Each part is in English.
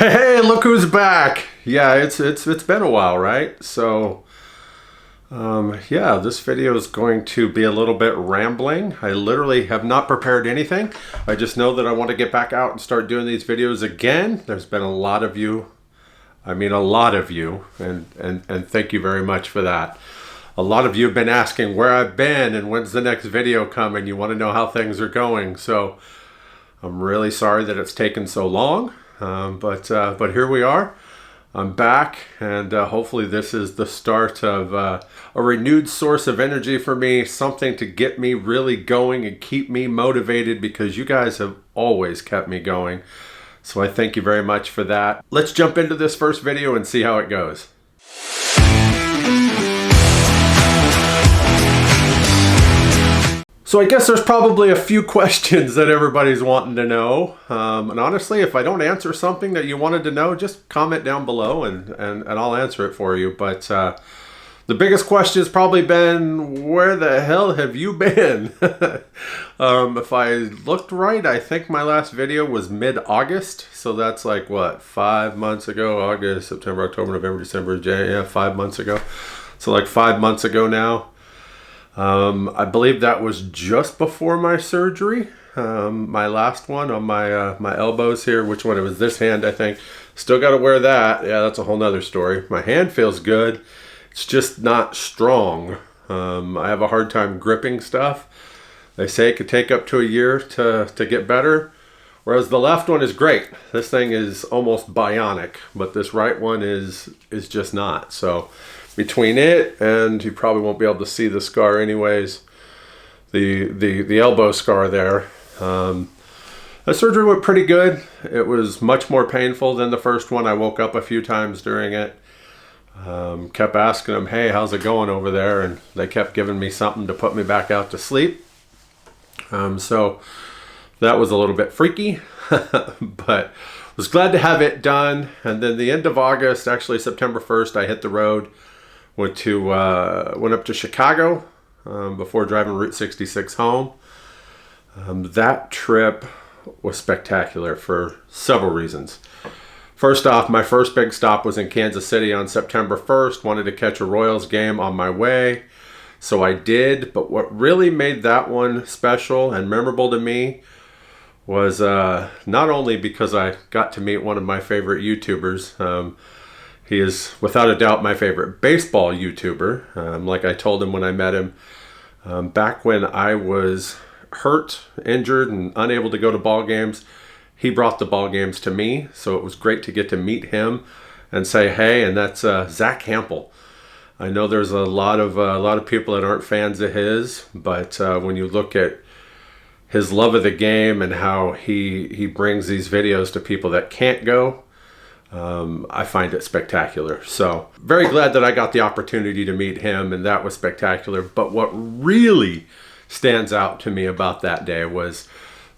Hey, look who's back! Yeah, it's been a while, right? So, yeah, this video is going to be a little bit rambling. I literally have not prepared anything. I just know that I want to get back out and start doing these videos again. There's been a lot of you. I mean, a lot of you, and thank you very much for that. A lot of you have been asking where I've been and when's the next video coming. You want to know how things are going. So, I'm really sorry that it's taken so long. But here we are. I'm back, and hopefully this is the start of a renewed source of energy for me, something to get me really going and keep me motivated, because you guys have always kept me going. So I thank you very much for that. Let's jump into this first video and see how it goes. So I guess there's probably a few questions that everybody's wanting to know. And honestly, if I don't answer something that you wanted to know, just comment down below and I'll answer it for you. But the biggest question has probably been, where the hell have you been? If I looked right, I think my last video was mid-August. So that's like, what, 5 months ago? August, September, October, November, December, January, yeah, 5 months ago. So like 5 months ago now. I believe that was just before my surgery. My last one on my my elbows here. Which one? It was this hand, I think. Still got to wear that. Yeah, that's a whole nother story. My hand feels good. It's just not strong. I have a hard time gripping stuff. They say it could take up to a year to get better. Whereas the left one is great. This thing is almost bionic, but this right one is just not. So between it, and you probably won't be able to see the scar anyways, the elbow scar there. The surgery went pretty good. It was much more painful than the first one. I woke up a few times during it. Kept asking them, hey, how's it going over there? And they kept giving me something to put me back out to sleep. So that was a little bit freaky, but was glad to have it done. And then the end of August, actually September 1st, I hit the road. Went up to Chicago before driving Route 66 home. That trip was spectacular for several reasons. First off, my first big stop was in Kansas City on September 1st. Wanted to catch a Royals game on my way, so I did. But what really made that one special and memorable to me was not only because I got to meet one of my favorite YouTubers. He is, without a doubt, my favorite baseball YouTuber. Like I told him when I met him, back when I was hurt, injured, and unable to go to ball games, he brought the ball games to me. So it was great to get to meet him and say, hey, and that's Zach Hampel. I know there's a lot of people that aren't fans of his, but when you look at his love of the game and how he brings these videos to people that can't go, I find it spectacular. So very glad that I got the opportunity to meet him, and that was spectacular. But what really stands out to me about that day was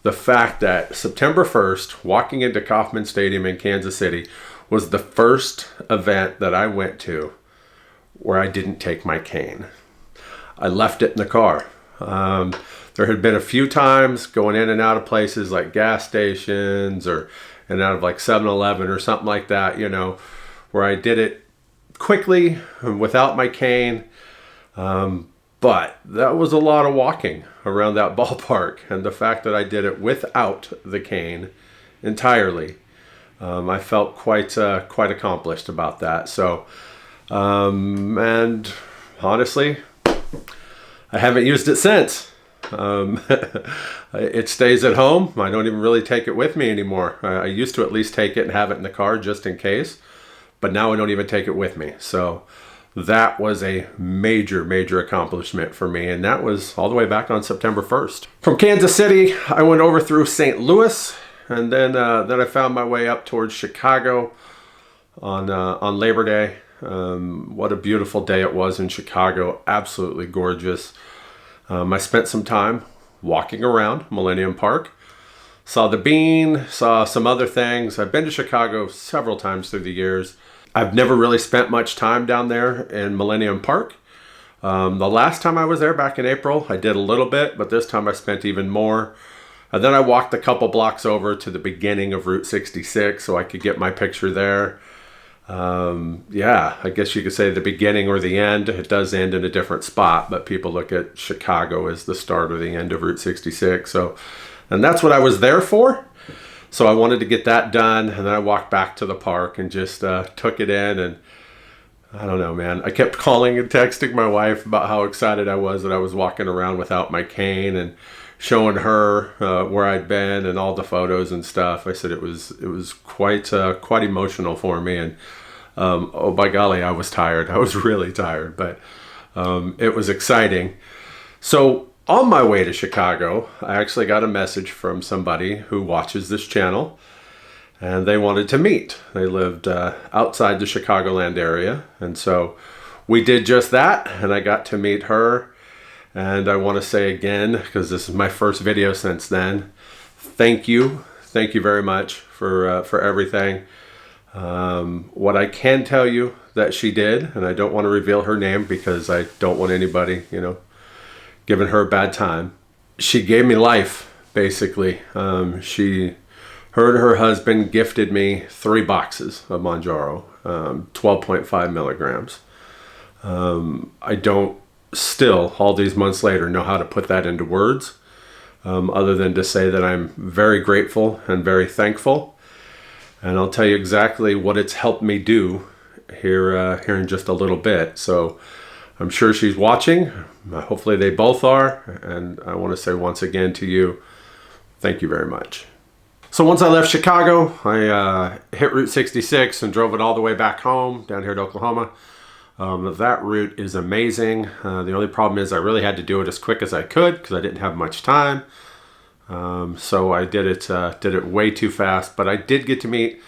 the fact that September 1st, walking into Kauffman Stadium in Kansas City, was the first event that I went to where I didn't take my cane. I left it in the car. There had been a few times going in and out of places like gas stations or and out of like 7-Eleven or something like that, you know, where I did it quickly without my cane. But that was a lot of walking around that ballpark. And the fact that I did it without the cane entirely, I felt quite accomplished about that. So, and honestly, I haven't used it since. It stays at home. I don't even really take it with me anymore. I used to at least take it and have it in the car just in case, but now I don't even take it with me. So that was a major accomplishment for me, and that was all the way back on September 1st. From Kansas City, I went over through St. Louis, and then I found my way up towards Chicago on Labor Day. What a beautiful day it was in Chicago. Absolutely gorgeous. I spent some time walking around Millennium Park, saw the Bean, saw some other things. I've been to Chicago several times through the years. I've never really spent much time down there in Millennium Park. The last time I was there back in April, I did a little bit, but this time I spent even more. And then I walked a couple blocks over to the beginning of Route 66 so I could get my picture there. Yeah, I guess you could say the beginning or the end. It does end in a different spot, but people look at Chicago as the start or the end of Route 66. So, and that's what I was there for. So I wanted to get that done, and then I walked back to the park and just took it in. And I don't know, man. I kept calling and texting my wife about how excited I was that I was walking around without my cane, and showing her where I'd been and all the photos and stuff. I said it was quite emotional for me. And oh by golly, I was tired. I was really tired, but it was exciting. So on my way to Chicago, I actually got a message from somebody who watches this channel, and they wanted to meet. They lived outside the Chicagoland area, and so we did just that, and I got to meet her. And I want to say again, because this is my first video since then, thank you very much for everything. What I can tell you that she did, and I don't want to reveal her name because I don't want anybody, giving her a bad time. She gave me life, basically. Her and her husband gifted me 3 boxes of Mounjaro, 12.5 milligrams. I don't still, all these months later, know how to put that into words, other than to say that I'm very grateful and very thankful. And I'll tell you exactly what it's helped me do here in just a little bit. So I'm sure she's watching. Hopefully they both are. And I want to say once again to you, thank you very much. So once I left Chicago, I hit Route 66 and drove it all the way back home, down here to Oklahoma. That route is amazing. The only problem is I really had to do it as quick as I could because I didn't have much time. So I did it way too fast, but I did get to meet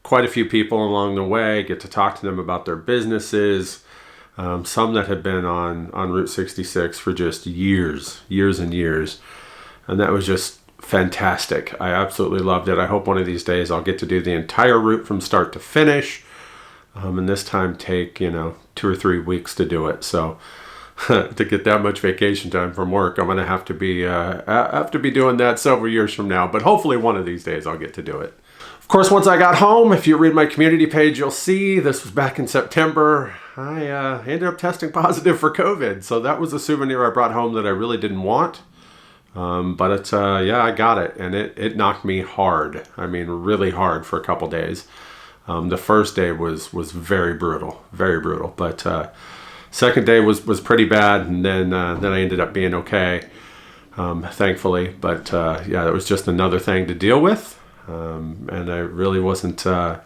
quite a few people along the way, get to talk to them about their businesses. Some that had been on Route 66 for just years and years. And that was just fantastic. I absolutely loved it. I hope one of these days I'll get to do the entire route from start to finish. And this time take, 2 or 3 weeks to do it. So to get that much vacation time from work, I'm going to have to be doing that several years from now. But hopefully one of these days I'll get to do it. Of course, once I got home, if you read my community page, you'll see this was back in September. I ended up testing positive for COVID. So that was a souvenir I brought home that I really didn't want. But I got it, and it knocked me hard. I mean, really hard for a couple days. The first day was very brutal, but second day was pretty bad, and then I ended up being okay, thankfully. But it was just another thing to deal with, and it really wasn't a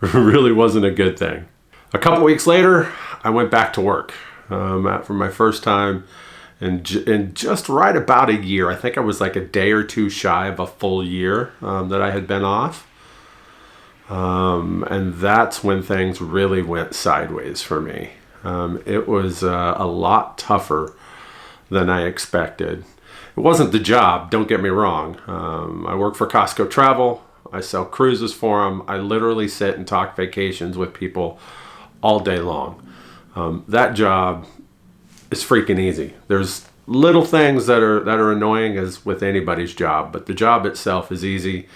good thing. A couple weeks later, I went back to work for my first time in just right about a year. I think I was like a day or two shy of a full year that I had been off. And that's when things really went sideways for me. It was a lot tougher than I expected. It wasn't the job, don't get me wrong. I work for Costco Travel. I sell cruises for them. I literally sit and talk vacations with people all day long. That job is freaking easy. There's little things that are annoying as with anybody's job, but the job itself is easy.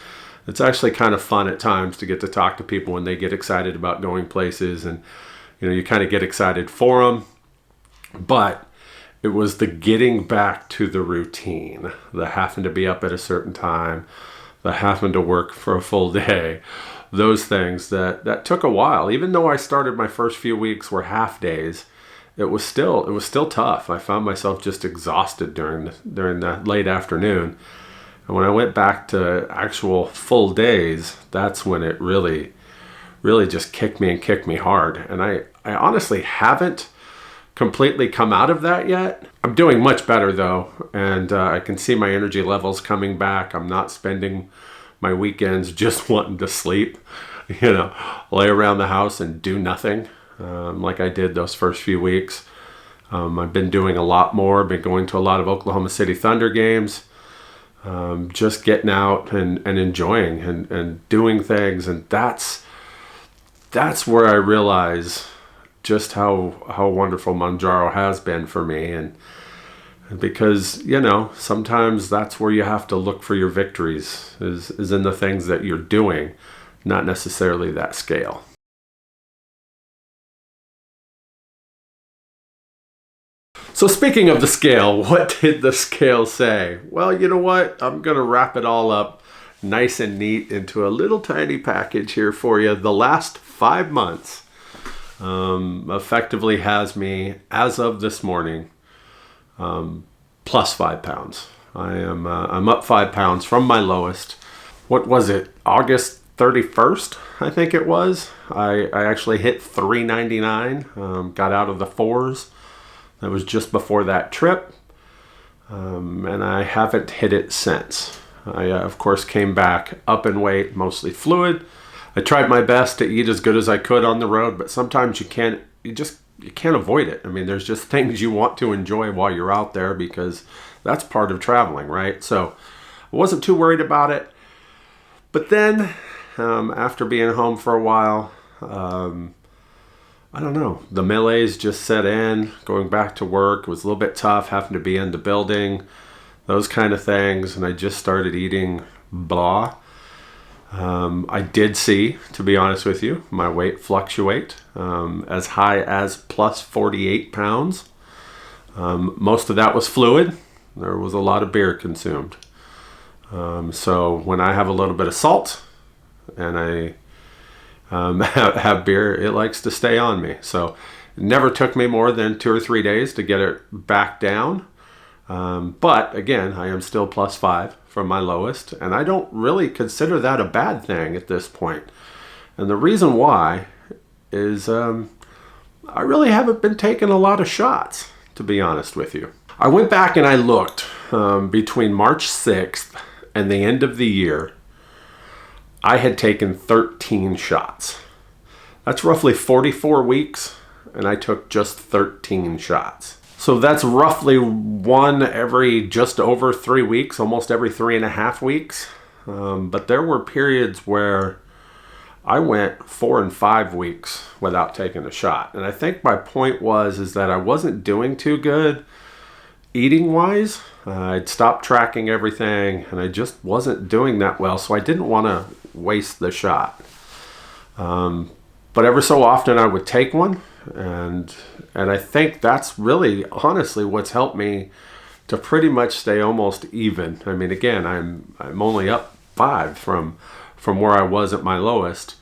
It's actually kind of fun at times to get to talk to people when they get excited about going places, and you kind of get excited for them. But it was the getting back to the routine, the having to be up at a certain time, the having to work for a full day, those things that took a while. Even though I started my first few weeks were half days, it was still tough. I found myself just exhausted during the late afternoon. And when I went back to actual full days, that's when it really just kicked me hard. And I honestly haven't completely come out of that yet. I'm doing much better though. And I can see my energy levels coming back. I'm not spending my weekends just wanting to sleep, lay around the house and do nothing like I did those first few weeks. I've been doing a lot more, been going to a lot of Oklahoma City Thunder games. Just getting out and enjoying and doing things. And that's where I realize just how wonderful Mounjaro has been for me. And Because, you know, sometimes that's where you have to look for your victories, is in the things that you're doing, not necessarily that scale. So speaking of the scale, what did the scale say? Well, you know what? I'm going to wrap it all up nice and neat into a little tiny package here for you. The last 5 months effectively has me, as of this morning, plus 5 pounds. I'm up 5 pounds from my lowest. What was it? August 31st, I think it was. I actually hit 399, got out of the 4s. That was just before that trip, and I haven't hit it since. I, of course, came back up in weight, mostly fluid. I tried my best to eat as good as I could on the road, but sometimes you can't avoid it. I mean, there's just things you want to enjoy while you're out there, because that's part of traveling, right? So I wasn't too worried about it. But then, after being home for a while, I don't know, the malaise just set in. Going back to work was a little bit tough, having to be in the building, those kind of things. And I just started eating blah. I did see, to be honest with you, my weight fluctuate as high as plus 48 pounds. Most of that was fluid. There was a lot of beer consumed. So when I have a little bit of salt and I have beer, it likes to stay on me. So it never took me more than 2 or 3 days to get it back down. But again, I am still plus 5 from my lowest, and I don't really consider that a bad thing at this point. And the reason why is I really haven't been taking a lot of shots, to be honest with you. I went back and I looked between March 6th and the end of the year. I had taken 13 shots. That's roughly 44 weeks, and I took just 13 shots. So that's roughly one every just over 3 weeks, almost every 3.5 weeks. But there were periods where I went 4 and 5 weeks without taking a shot. And I think my point is that I wasn't doing too good eating wise. I'd stopped tracking everything, and I just wasn't doing that well. So I didn't want to waste the shot. But every so often I would take one, and I think that's really honestly what's helped me to pretty much stay almost even. I mean, again, I'm only up 5 from where I was at my lowest,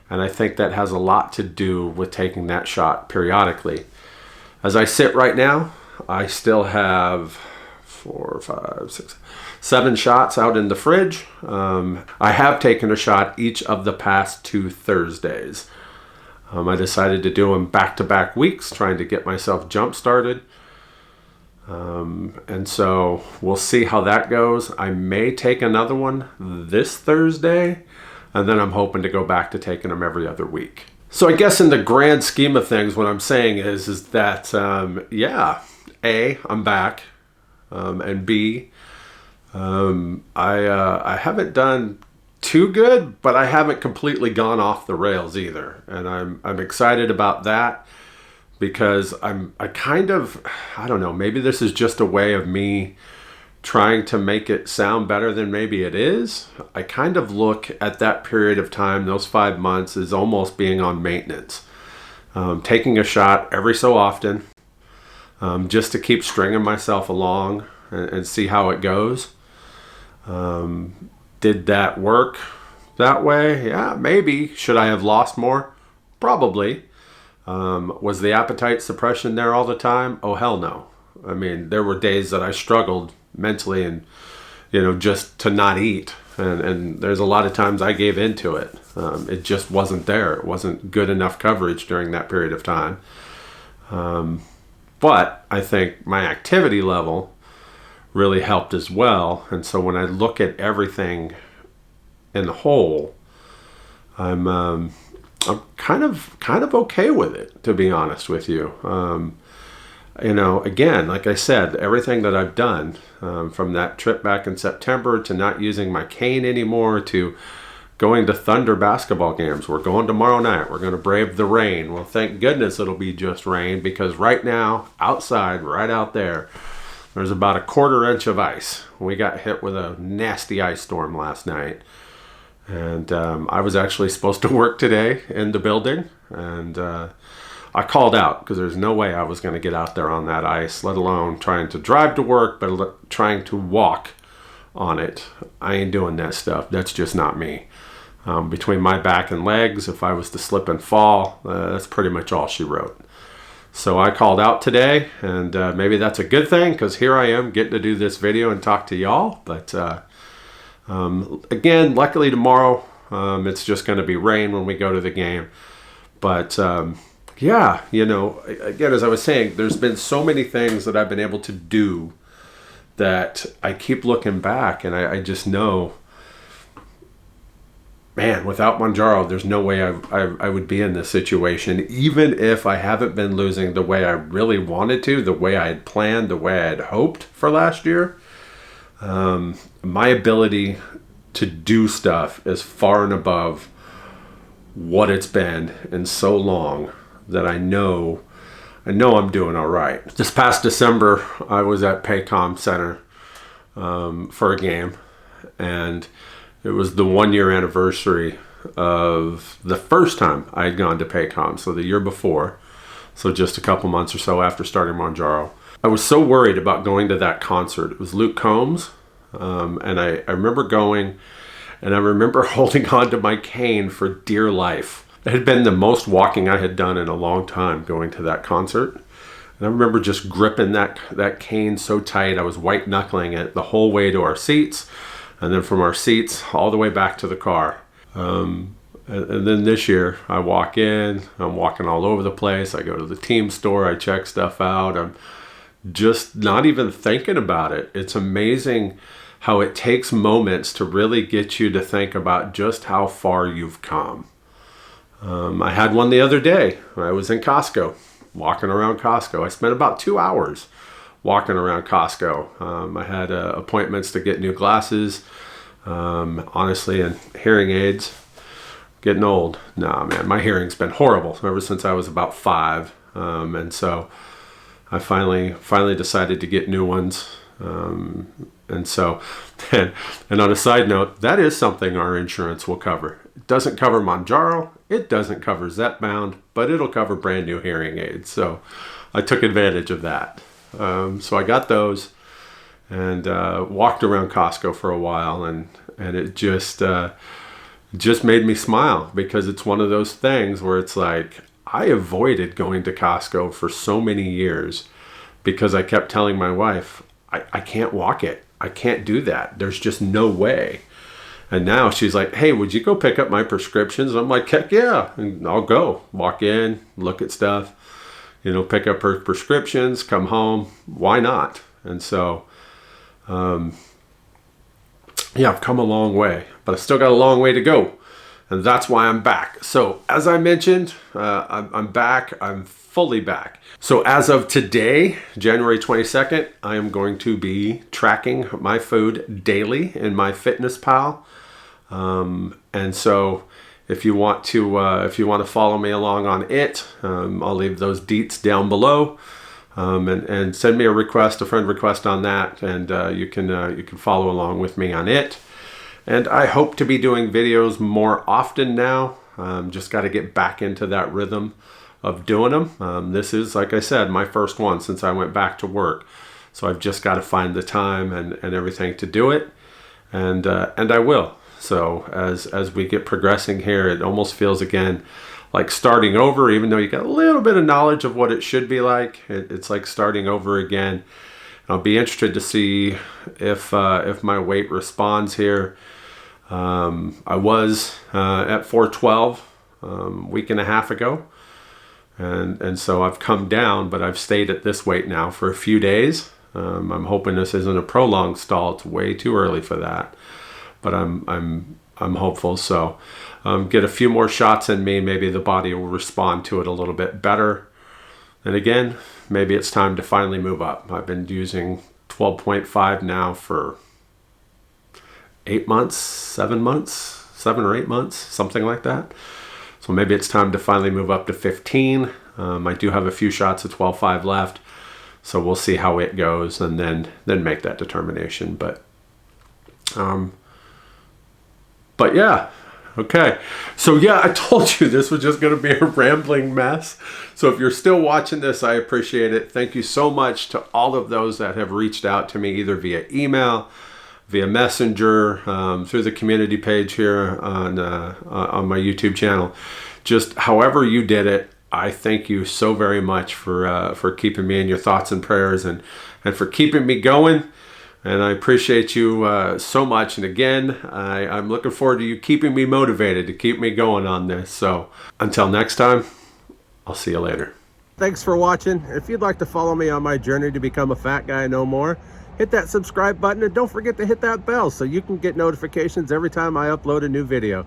and I think that has a lot to do with taking that shot periodically. As I sit right now, I still have 4, 5, 6, 7 shots out in the fridge. I have taken a shot each of the past 2 Thursdays. I decided to do them back-to-back weeks, trying to get myself jump-started. And so we'll see how that goes. I may take another one this Thursday, and then I'm hoping to go back to taking them every other week. So I guess in the grand scheme of things, what I'm saying is that, yeah, A, I'm back, and B, I haven't done too good, but I haven't completely gone off the rails either. And I'm excited about that, because I don't know, maybe this is just a way of me trying to make it sound better than maybe it is. I kind of look at that period of time, those 5 months, as almost being on maintenance. Taking a shot every so often, just to keep stringing myself along and see how it goes. Did that work that way? Yeah, maybe. Should I have lost more? Probably. Was the appetite suppression there all the time? Oh, hell no. I mean, there were days that I struggled mentally and, just to not eat. And there's a lot of times I gave into it. It just wasn't there. It wasn't good enough coverage during that period of time. But I think my activity level really helped as well. And so when I look at everything in the whole, I'm kind of okay with it, to be honest with you. Again, like I said, everything that I've done, from that trip back in September to not using my cane anymore to going to Thunder basketball games. We're going tomorrow night. We're going to brave the rain. Well, thank goodness it'll be just rain, because right now, outside, right out there, there's about a 1/4 inch of ice. We got hit with a nasty ice storm last night. And I was actually supposed to work today in the building. And I called out because there's no way I was going to get out there on that ice, let alone trying to drive to work, but trying to walk on it. I ain't doing that stuff. That's just not me. Between my back and legs, if I was to slip and fall, that's pretty much all she wrote. So I called out today, and maybe that's a good thing because here I am getting to do this video and talk to y'all. But again, luckily tomorrow, it's just going to be rain when we go to the game. But yeah, you know, again, as I was saying, there's been so many things that I've been able to do that I keep looking back, and I just know, man, without Mounjaro, there's no way I would be in this situation, even if I haven't been losing the way I really wanted to, the way I had planned, the way I had hoped for last year. My ability to do stuff is far and above what it's been in so long that I know I'm doing all right. This past December, I was at Paycom Center for a game, and it was the 1-year anniversary of the first time I had gone to Paycom, so the year before, so just a couple months or so after starting Mounjaro. I was so worried about going to that concert. It was Luke Combs, and I remember going, and I remember holding on to my cane for dear life. It had been the most walking I had done in a long time going to that concert. And I remember just gripping that cane so tight. I was white knuckling it the whole way to our seats, and then from our seats all the way back to the car. And then this year I walk in, I'm walking all over the place. I go to the team store, I check stuff out. I'm just not even thinking about it. It's amazing how it takes moments to really get you to think about just how far you've come. I had one the other day. I was in Costco, walking around Costco. I spent about 2 hours walking around Costco. I had appointments to get new glasses, honestly, and hearing aids. Getting old. Nah, man, my hearing's been horrible ever since I was about 5. And so I finally decided to get new ones. And so, and on a side note, that is something our insurance will cover. It doesn't cover Mounjaro, it doesn't cover Zepbound, but it'll cover brand new hearing aids. So I took advantage of that. So I got those and walked around Costco for a while, and it just made me smile, because it's one of those things where it's like, I avoided going to Costco for so many years because I kept telling my wife, I can't walk it. I can't do that. There's just no way. And now she's like, hey, would you go pick up my prescriptions? I'm like, heck yeah. And I'll go walk in, look at stuff, pick up her prescriptions, come home. Why not? And so, yeah, I've come a long way, but I still got a long way to go. And that's why I'm back. So as I mentioned, I'm back. I'm fully back. So as of today, January 22nd, I am going to be tracking my food daily in MyFitnessPal. And so if you want to follow me along on it, I'll leave those deets down below. And send me a friend request on that, and you can follow along with me on it. And I hope to be doing videos more often now. Just got to get back into that rhythm of doing them. This is, like I said, my first one since I went back to work. So I've just got to find the time and everything to do it. And I will. So as we get progressing here, it almost feels again like starting over, even though you got a little bit of knowledge of what it should be like. It's like starting over again. I'll be interested to see if my weight responds here. I was at 412 a week and a half ago, and so I've come down, but I've stayed at this weight now for a few days. I'm hoping this isn't a prolonged stall. It's way too early for that, but I'm hopeful. So get a few more shots in me. Maybe the body will respond to it a little bit better. And again, maybe it's time to finally move up. I've been using 12.5 now for 8 months, 7 or 8 months, something like that. So maybe it's time to finally move up to 15. I do have a few shots of 12.5 left. So we'll see how it goes, and then make that determination. But yeah. Okay, so yeah, I told you this was just going to be a rambling mess. So if you're still watching this, I appreciate it. Thank you so much to all of those that have reached out to me, either via email, via Messenger, through the community page here on my YouTube channel. Just however you did it, I thank you so very much for keeping me in your thoughts and prayers, and for keeping me going. And I appreciate you so much. And again, I'm looking forward to you keeping me motivated to keep me going on this. So until next time, I'll see you later. Thanks for watching. If you'd like to follow me on my journey to become a fat guy no more, hit that subscribe button, and don't forget to hit that bell so you can get notifications every time I upload a new video.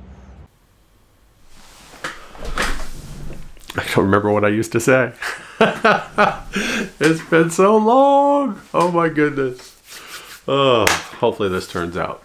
I don't remember what I used to say. It's been so long. Oh my goodness. Oh, hopefully this turns out.